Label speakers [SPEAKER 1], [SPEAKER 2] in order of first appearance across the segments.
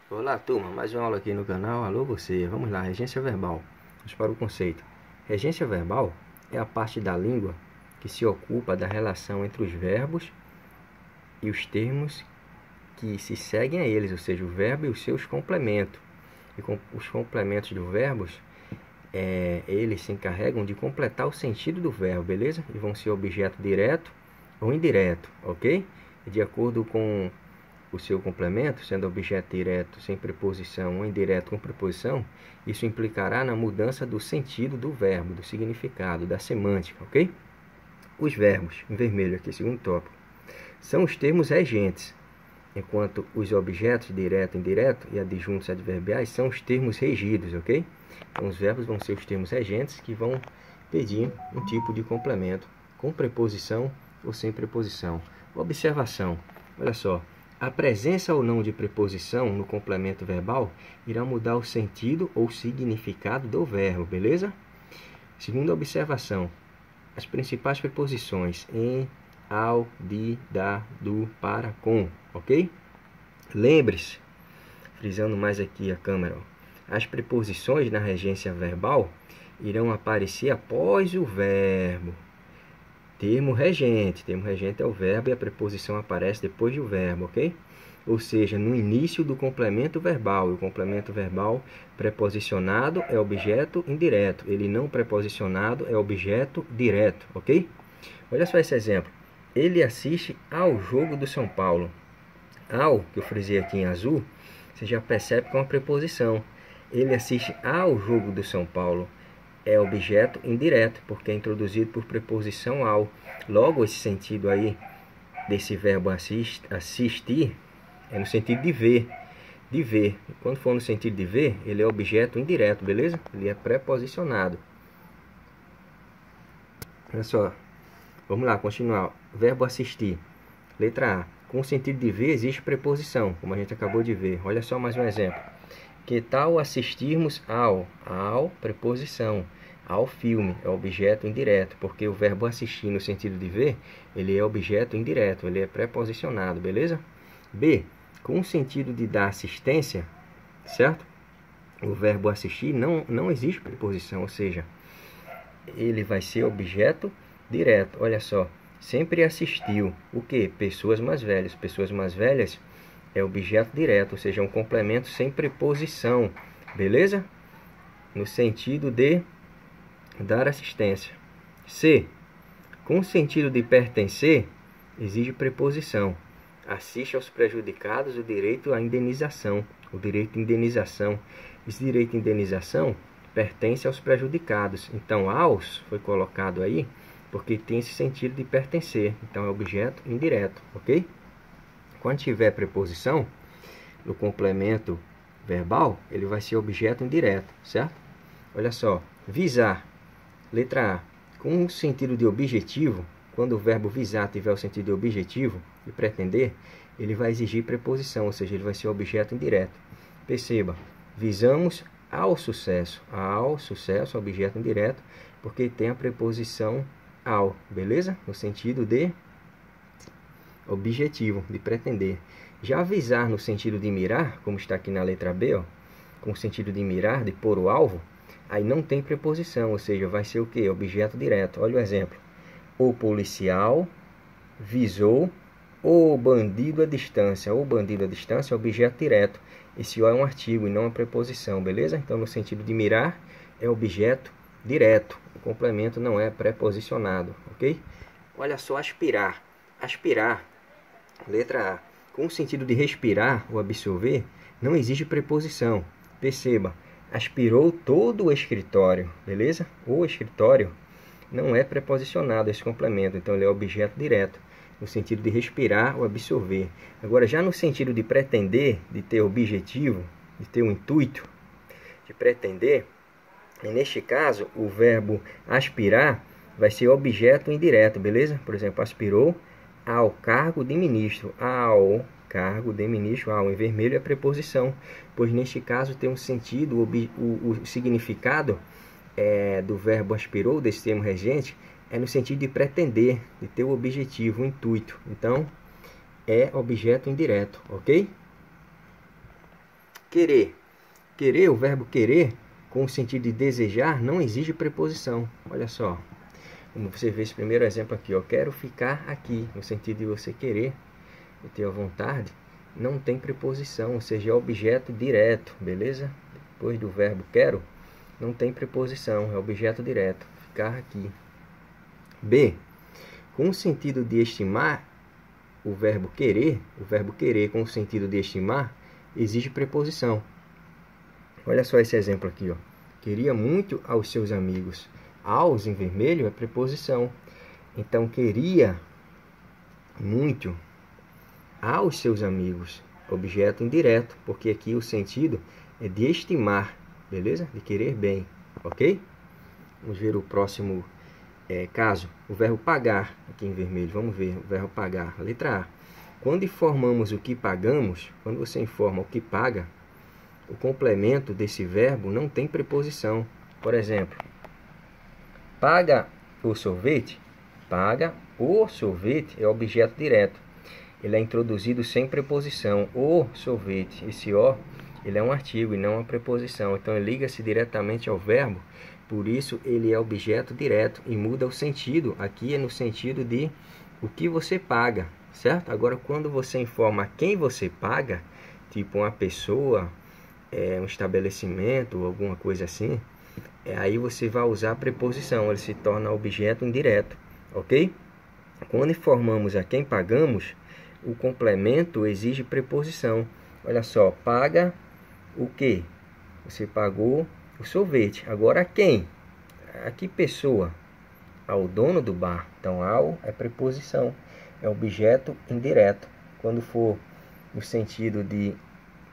[SPEAKER 1] Olá, turma, mais uma aula aqui no canal. Alô você, vamos lá, regência verbal. Vamos para o conceito. Regência verbal é a parte da língua que se ocupa da relação entre os verbos e os termos que se seguem a eles, ou seja, o verbo e os seus complementos. E com os complementos dos verbos, eles se encarregam de completar o sentido do verbo, beleza? E vão ser objeto direto ou indireto, ok? E de acordo com o seu complemento, sendo objeto direto sem preposição ou indireto com preposição, isso implicará na mudança do sentido do verbo, do significado, da semântica, ok? Os verbos, em vermelho aqui, segundo tópico, são os termos regentes, enquanto os objetos direto, indireto e adjuntos adverbiais são os termos regidos, ok? Então, os verbos vão ser os termos regentes que vão pedir um tipo de complemento com preposição ou sem preposição. Observação, olha só. A presença ou não de preposição no complemento verbal irá mudar o sentido ou significado do verbo, beleza? Segunda observação, as principais preposições em, ao, de, da, do, para, com, ok? Lembre-se, frisando mais aqui a câmera, as preposições na regência verbal irão aparecer após o verbo. Termo regente é o verbo e a preposição aparece depois do verbo, ok? Ou seja, no início do complemento verbal. O complemento verbal preposicionado é objeto indireto. Ele não preposicionado é objeto direto, ok? Olha só esse exemplo. Ele assiste ao jogo do São Paulo. Ao, que eu frisei aqui em azul, você já percebe que é uma preposição. Ele assiste ao jogo do São Paulo. É objeto indireto, porque é introduzido por preposição ao. Logo, esse sentido aí desse verbo assistir é no sentido de ver. De ver. Quando for no sentido de ver, ele é objeto indireto, beleza? Ele é preposicionado. Olha só. Vamos lá, continuar. Verbo assistir. Letra A. Com o sentido de ver existe preposição, como a gente acabou de ver. Olha só mais um exemplo. Que tal assistirmos ao? Ao, preposição. Ao filme, é objeto indireto, porque o verbo assistir no sentido de ver, ele é objeto indireto, ele é preposicionado, beleza? B, com o sentido de dar assistência, certo? O verbo assistir não existe preposição, ou seja, ele vai ser objeto direto. Olha só, sempre assistiu. O que? Pessoas mais velhas. Pessoas mais velhas é objeto direto, ou seja, um complemento sem preposição, beleza? No sentido de dar assistência. C, com o sentido de pertencer, exige preposição. Assiste aos prejudicados o direito à indenização. O direito de indenização. Esse direito de indenização pertence aos prejudicados. Então, aos foi colocado aí porque tem esse sentido de pertencer. Então, é objeto indireto, ok? Quando tiver preposição no complemento verbal, ele vai ser objeto indireto, certo? Olha só, visar. Letra A. Com o sentido de objetivo, quando o verbo visar tiver o sentido de objetivo e pretender, ele vai exigir preposição, ou seja, ele vai ser objeto indireto. Perceba, visamos ao sucesso. Ao sucesso, objeto indireto, porque tem a preposição ao, beleza? No sentido de objetivo, de pretender. Já visar no sentido de mirar, como está aqui na letra B, ó, com o sentido de mirar, de pôr o alvo, aí não tem preposição, ou seja, vai ser o que? Objeto direto. Olha o exemplo. O policial visou o bandido à distância. O bandido à distância é objeto direto. Esse o é um artigo e não uma preposição, beleza? Então, no sentido de mirar, é objeto direto. O complemento não é preposicionado, ok? Olha só, aspirar. Aspirar, letra A. Com o sentido de respirar ou absorver, não existe preposição. Perceba, aspirou todo o escritório, beleza? O escritório não é preposicionado esse complemento, então ele é objeto direto, no sentido de respirar ou absorver. Agora, já no sentido de pretender, de ter objetivo, de ter um intuito, de pretender, neste caso, o verbo aspirar vai ser objeto indireto, beleza? Por exemplo, aspirou ao cargo de ministro. Ao cargo de ministro, ao em vermelho é preposição, pois neste caso tem um sentido, o significado do verbo aspirou, desse termo regente, é no sentido de pretender, de ter o objetivo, o intuito. Então, é objeto indireto, ok? querer. Querer, o verbo querer, com o sentido de desejar, não exige preposição. Olha só, como você vê esse primeiro exemplo aqui, ó, quero ficar aqui, no sentido de você querer, de ter a vontade, não tem preposição, ou seja, é objeto direto, beleza? Depois do verbo quero, não tem preposição, é objeto direto, ficar aqui. B, com o sentido de estimar, o verbo querer com o sentido de estimar, exige preposição. Olha só esse exemplo aqui, ó. Queria muito aos seus amigos. Aos, em vermelho, é preposição. Então, queria muito aos seus amigos. Objeto indireto, porque aqui o sentido é de estimar, beleza? De querer bem, ok? Vamos ver o próximo caso. O verbo pagar, aqui em vermelho. Vamos ver o verbo pagar. Letra A. Quando informamos o que pagamos, quando você informa o que paga, o complemento desse verbo não tem preposição. Por exemplo, paga o sorvete. Paga o sorvete é objeto direto. Ele é introduzido sem preposição. O sorvete, esse O, ele é um artigo e não uma preposição. Então, ele liga-se diretamente ao verbo. Por isso, ele é objeto direto e muda o sentido. Aqui é no sentido de o que você paga, certo? Agora, quando você informa a quem você paga, tipo uma pessoa, um estabelecimento, alguma coisa assim, aí você vai usar a preposição, ele se torna objeto indireto, ok? Quando informamos a quem pagamos, o complemento exige preposição. Olha só, paga o quê? Você pagou o sorvete. Agora a quem? A que pessoa? Ao dono do bar. Então, ao é preposição, é objeto indireto. Quando for no sentido de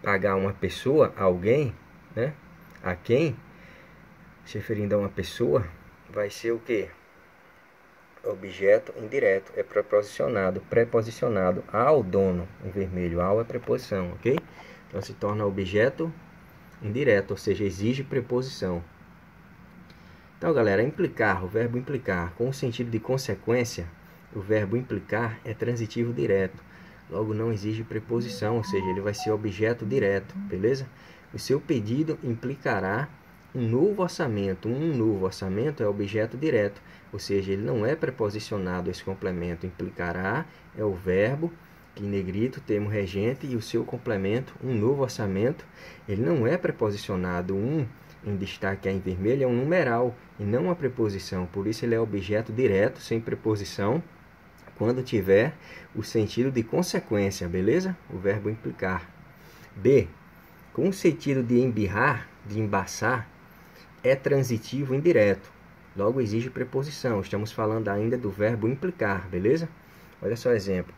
[SPEAKER 1] pagar uma pessoa, alguém, né? A quem, se referindo a uma pessoa, vai ser o quê? Objeto indireto, é preposicionado ao dono, em vermelho. Ao é preposição, ok? Então se torna objeto indireto, ou seja, exige preposição. Então, galera, implicar, o verbo implicar, com o sentido de consequência, o verbo implicar é transitivo direto. Logo, não exige preposição, ou seja, ele vai ser objeto direto, beleza? O seu pedido implicará um novo orçamento. Um novo orçamento é objeto direto, ou seja, ele não é preposicionado. Esse complemento implicará é o verbo, que em negrito, termo regente, e o seu complemento, um novo orçamento, ele não é preposicionado. Um em destaque em vermelho é um numeral e não uma preposição, por isso ele é objeto direto, sem preposição, quando tiver o sentido de consequência, beleza? O verbo implicar. B. Com o sentido de embirrar, de embaçar, é transitivo indireto. Logo exige preposição. Estamos falando ainda do verbo implicar, beleza? Olha só o exemplo.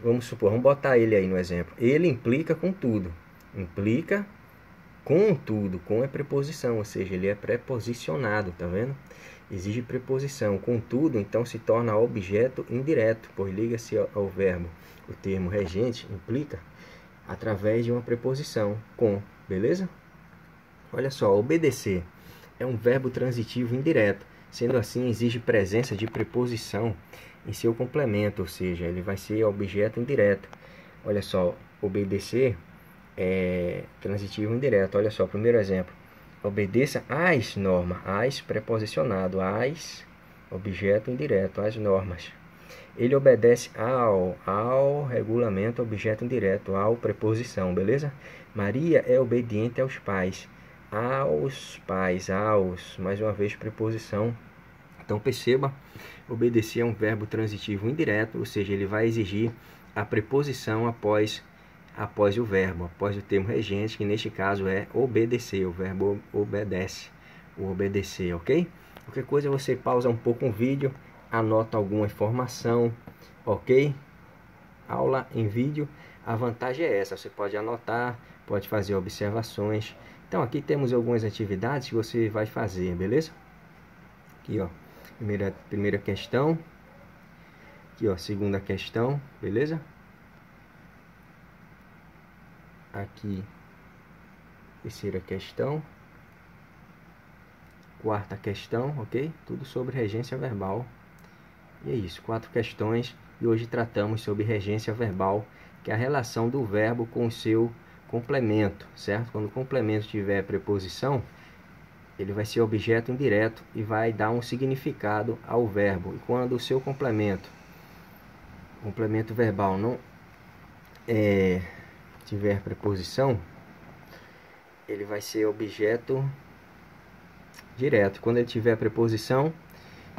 [SPEAKER 1] Vamos supor, vamos botar ele aí no exemplo. Ele implica com tudo. Implica com tudo. Com é preposição, ou seja, ele é preposicionado, tá vendo? Exige preposição. Contudo, então se torna objeto indireto, pois liga-se ao verbo. O termo regente implica através de uma preposição, com, beleza? Olha só, obedecer é um verbo transitivo indireto. Sendo assim, exige presença de preposição em seu complemento, ou seja, ele vai ser objeto indireto. Olha só, obedecer é transitivo indireto. Olha só, primeiro exemplo. Obedeça às normas, às preposicionado, às objeto indireto, às normas. Ele obedece ao regulamento, objeto indireto, ao preposição, beleza? Maria é obediente aos pais, aos, mais uma vez preposição. Então perceba, obedecer é um verbo transitivo indireto, ou seja, ele vai exigir a preposição após o verbo, após o termo regente, que neste caso é obedecer, o verbo obedece, o obedecer, ok? Qualquer coisa você pausa um pouco o vídeo, anota alguma informação, ok? Aula em vídeo, a vantagem é essa, você pode anotar, pode fazer observações. Então aqui temos algumas atividades que você vai fazer, beleza? Aqui, ó, primeira questão, aqui, ó, segunda questão, beleza? Aqui, terceira questão, quarta questão, ok? Tudo sobre regência verbal. E é isso, 4 questões. E hoje tratamos sobre regência verbal, que é a relação do verbo com complemento, certo? Quando o complemento tiver preposição, ele vai ser objeto indireto e vai dar um significado ao verbo. E quando o seu complemento verbal não tiver preposição, ele vai ser objeto direto. Quando ele tiver preposição,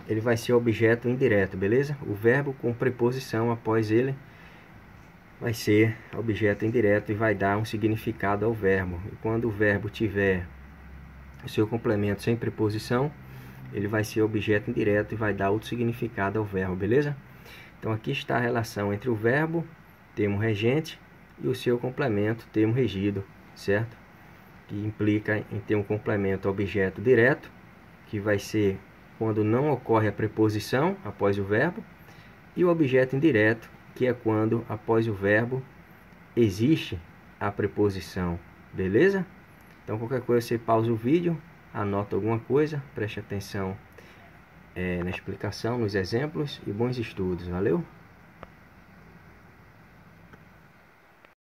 [SPEAKER 1] ele vai ser objeto indireto, beleza? O verbo com preposição após ele vai ser objeto indireto e vai dar um significado ao verbo. E quando o verbo tiver o seu complemento sem preposição, ele vai ser objeto indireto e vai dar outro significado ao verbo, beleza? Então aqui está a relação entre o verbo, termo regente, e o seu complemento, termo regido, certo? Que implica em ter um complemento objeto direto, que vai ser quando não ocorre a preposição após o verbo, e o objeto indireto, que é quando após o verbo existe a preposição, beleza? Então qualquer coisa você pausa o vídeo, anota alguma coisa, preste atenção na explicação, nos exemplos e bons estudos, valeu?